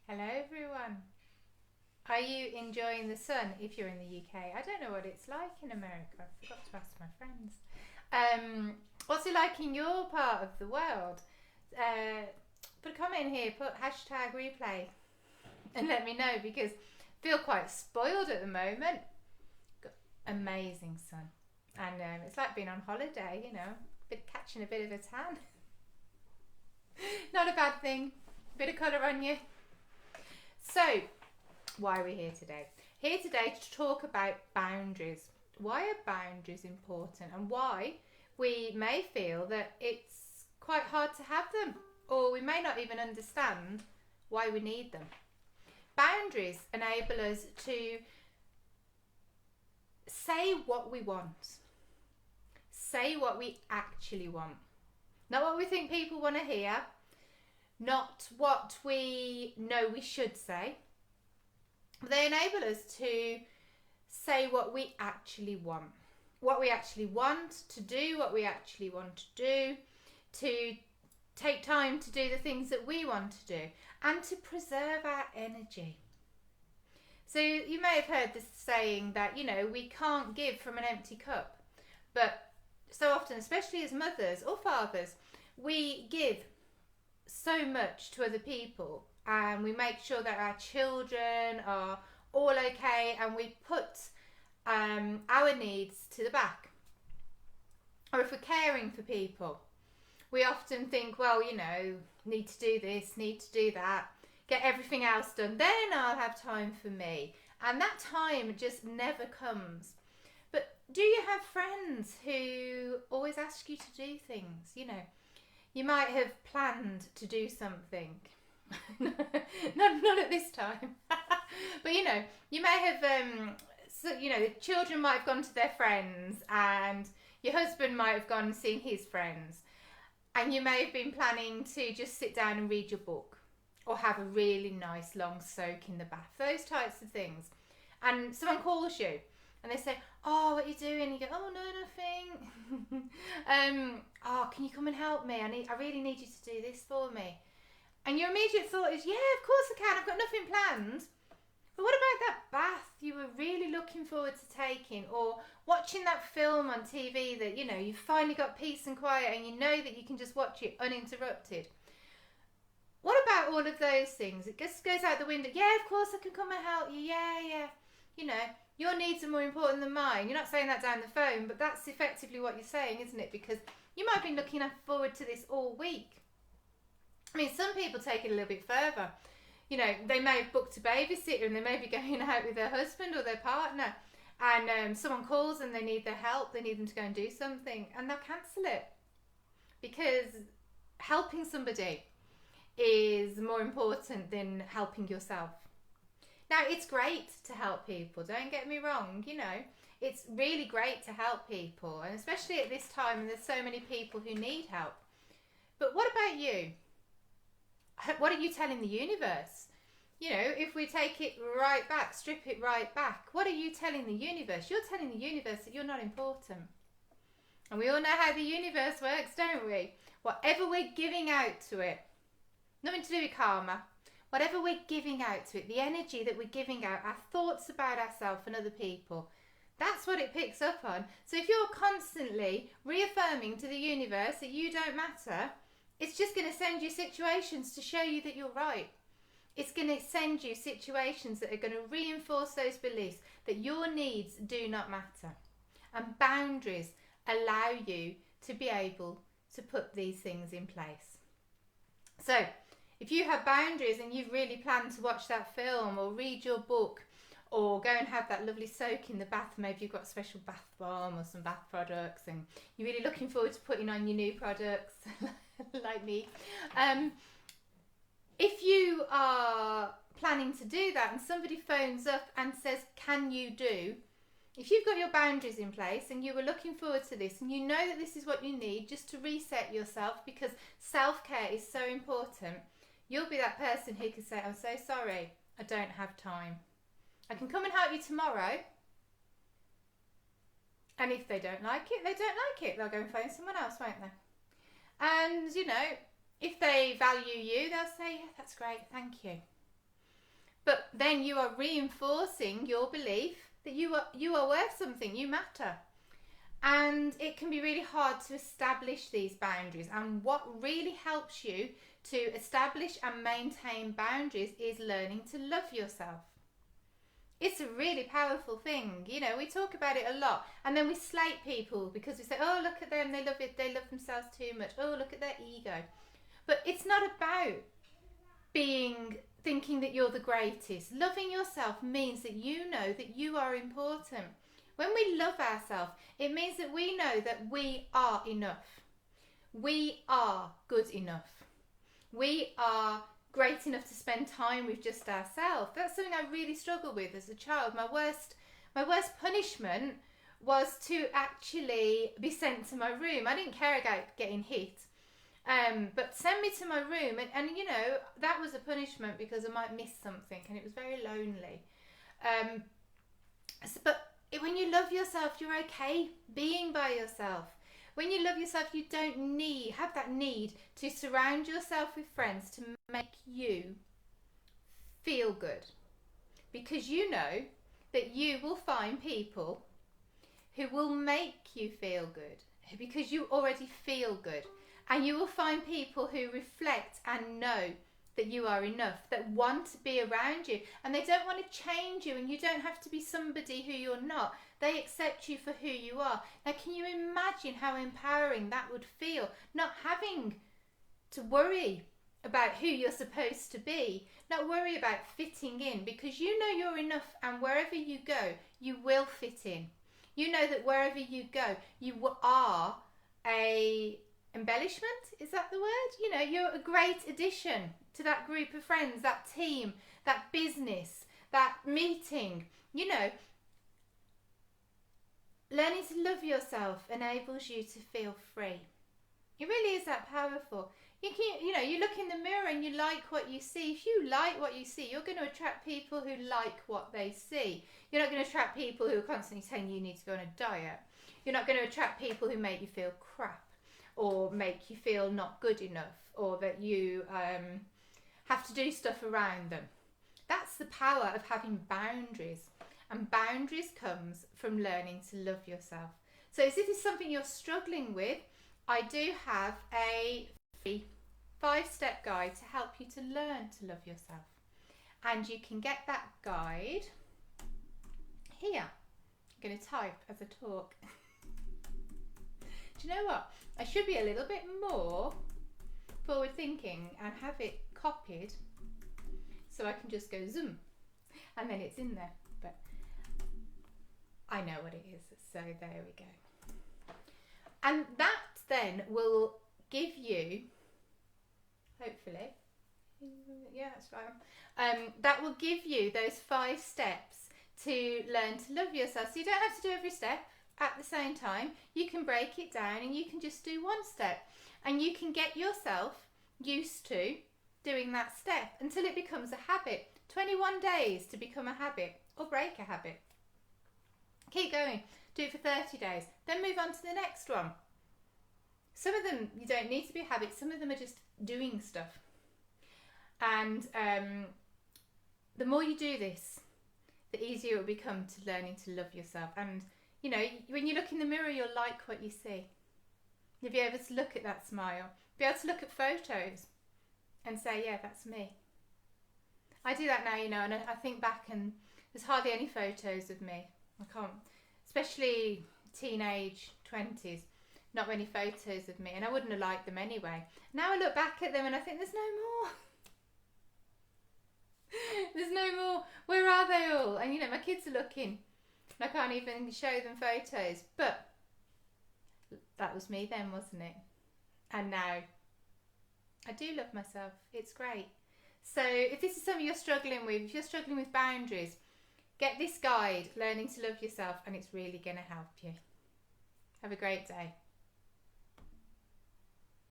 Hello everyone. Are you enjoying the sun if you're in the UK? I don't know what it's like in America. I forgot to ask my friends. What's it like in your part of the world? Put a comment in here, put hashtag replay and let me know because I feel quite spoiled at the moment. Got amazing sun. And it's like being on holiday, catching a bit of a tan. Not a bad thing. Bit of colour on you. So, why are we here today? Here today to talk about boundaries. Why are boundaries important and why we may feel that it's quite hard to have them or we may not even understand why we need them. Boundaries enable us to say what we want. Say what we actually want. Not what we think people want to hear. Not what we know we should say. They enable us to say what we actually want. What we actually want to do, what we actually want to do, to take time to do the things that we want to do, and to preserve our energy. So you may have heard this saying that, we can't give from an empty cup. But so often, especially as mothers or fathers, we give so much to other people and we make sure that our children are all okay and we put our needs to the back. Or if we're caring for people, we often think, need to do this, need to do that, get everything else done, then I'll have time for me. And that time just never comes. But do you have friends who always ask you to do things? You might have planned to do something. not at this time. But you may have the children might have gone to their friends and your husband might have gone and seen his friends. And you may have been planning to just sit down and read your book or have a really nice long soak in the bath. Those types of things. And someone calls you and they say, "Oh, what are you doing?" And you go, "Oh, no, nothing." Can you come and help me? I really need you to do this for me. And your immediate thought is, yeah, of course I can. I've got nothing planned. But what about that bath you were really looking forward to taking, or watching that film on TV that, you've finally got peace and quiet and you know that you can just watch it uninterrupted? What about all of those things? It just goes out the window. Yeah, of course I can come and help you. Yeah. Your needs are more important than mine. You're not saying that down the phone, but that's effectively what you're saying, isn't it? Because you might have been looking forward to this all week. I mean, some people take it a little bit further. They may have booked a babysitter and they may be going out with their husband or their partner, and someone calls and they need their help. They need them to go and do something, and they'll cancel it because helping somebody is more important than helping yourself. Now, it's great to help people, don't get me wrong, it's really great to help people, and especially at this time, and there's so many people who need help. But what about you? What are you telling the universe? If we take it right back, strip it right back, what are you telling the universe? You're telling the universe that you're not important. And we all know how the universe works, don't we? Whatever we're giving out to it, nothing to do with karma, whatever we're giving out to it, the energy that we're giving out, our thoughts about ourselves and other people, that's what it picks up on. So if you're constantly reaffirming to the universe that you don't matter, it's just going to send you situations to show you that you're right. It's going to send you situations that are going to reinforce those beliefs that your needs do not matter. And boundaries allow you to be able to put these things in place. So, if you have boundaries and you've really planned to watch that film or read your book or go and have that lovely soak in the bath, maybe you've got a special bath bomb or some bath products and you're really looking forward to putting on your new products like me. If you are planning to do that and somebody phones up and says, "Can you do?" If you've got your boundaries in place and you were looking forward to this and you know that this is what you need just to reset yourself, because self-care is so important, you'll be that person who can say, "I'm so sorry, I don't have time. I can come and help you tomorrow." And if they don't like it, they don't like it. They'll go and phone someone else, won't they? And, if they value you, they'll say, "Yeah, that's great, thank you." But then you are reinforcing your belief that you are worth something, you matter. And it can be really hard to establish these boundaries. And what really helps you to establish and maintain boundaries is learning to love yourself. It's a really powerful thing. You know, we talk about it a lot, and then we slate people because we say, oh, look at them, they love themselves too much. Oh, look at their ego. But it's not about thinking that you're the greatest. Loving yourself means that you know that you are important. When we love ourselves, it means that we know that we are enough. We are good enough. We are great enough to spend time with just ourselves. That's something I really struggled with as a child. My worst punishment was to actually be sent to my room. I didn't care about getting hit. But send me to my room, and you know, that was a punishment because I might miss something, and it was very lonely. But when you love yourself, you're okay being by yourself. When you love yourself, you don't have that need to surround yourself with friends to make you feel good, because you know that you will find people who will make you feel good because you already feel good. And you will find people who reflect and know that you are enough, that want to be around you, and they don't want to change you, and you don't have to be somebody who you're not. They accept you for who you are. Now, can you imagine how empowering that would feel? Not having to worry about who you're supposed to be, not worry about fitting in, because you know you're enough, and wherever you go, you will fit in. You know that wherever you go, you are a embellishment, is that the word? You know, you're a great addition to that group of friends, that team, that business, that meeting. You know, learning to love yourself enables you to feel free. It really is that powerful. You look in the mirror and you like what you see. If you like what you see, you're going to attract people who like what they see. You're not going to attract people who are constantly saying you need to go on a diet. You're not going to attract people who make you feel crap, or make you feel not good enough, or that you have to do stuff around them. That's the power of having boundaries. And boundaries comes from learning to love yourself. So if this is something you're struggling with, I do have a free 5-step guide to help you to learn to love yourself. And you can get that guide here. I'm going to type as I talk. Do you know what? I should be a little bit more forward thinking and have it copied so I can just go zoom and then it's in there. But I know what it is, so there we go. And that then will give you, hopefully, yeah, that's right. That will give you those 5 steps to learn to love yourself. So you don't have to do every step at the same time. You can break it down and you can just do one step, and you can get yourself used to doing that step until it becomes a habit. 21 days to become a habit or break a habit. Keep going, do it for 30 days, then move on to the next one. Some of them you don't need to be habits, some of them are just doing stuff. And the more you do this, the easier it will become to learning to love yourself. And you know, when you look in the mirror, you'll like what you see. You'll be able to look at that smile. Be able to look at photos and say, yeah, that's me. I do that now, you know, and I think back and there's hardly any photos of me. I can't, especially teenage 20s, not many photos of me, and I wouldn't have liked them anyway. Now I look back at them and I think there's no more. There's no more. Where are they all? And you know, my kids are looking. I can't even show them photos, but that was me then, wasn't it? And now I do love myself. It's great. So if this is something you're struggling with, if you're struggling with boundaries, get this guide, Learning to Love Yourself, and it's really going to help you. Have a great day.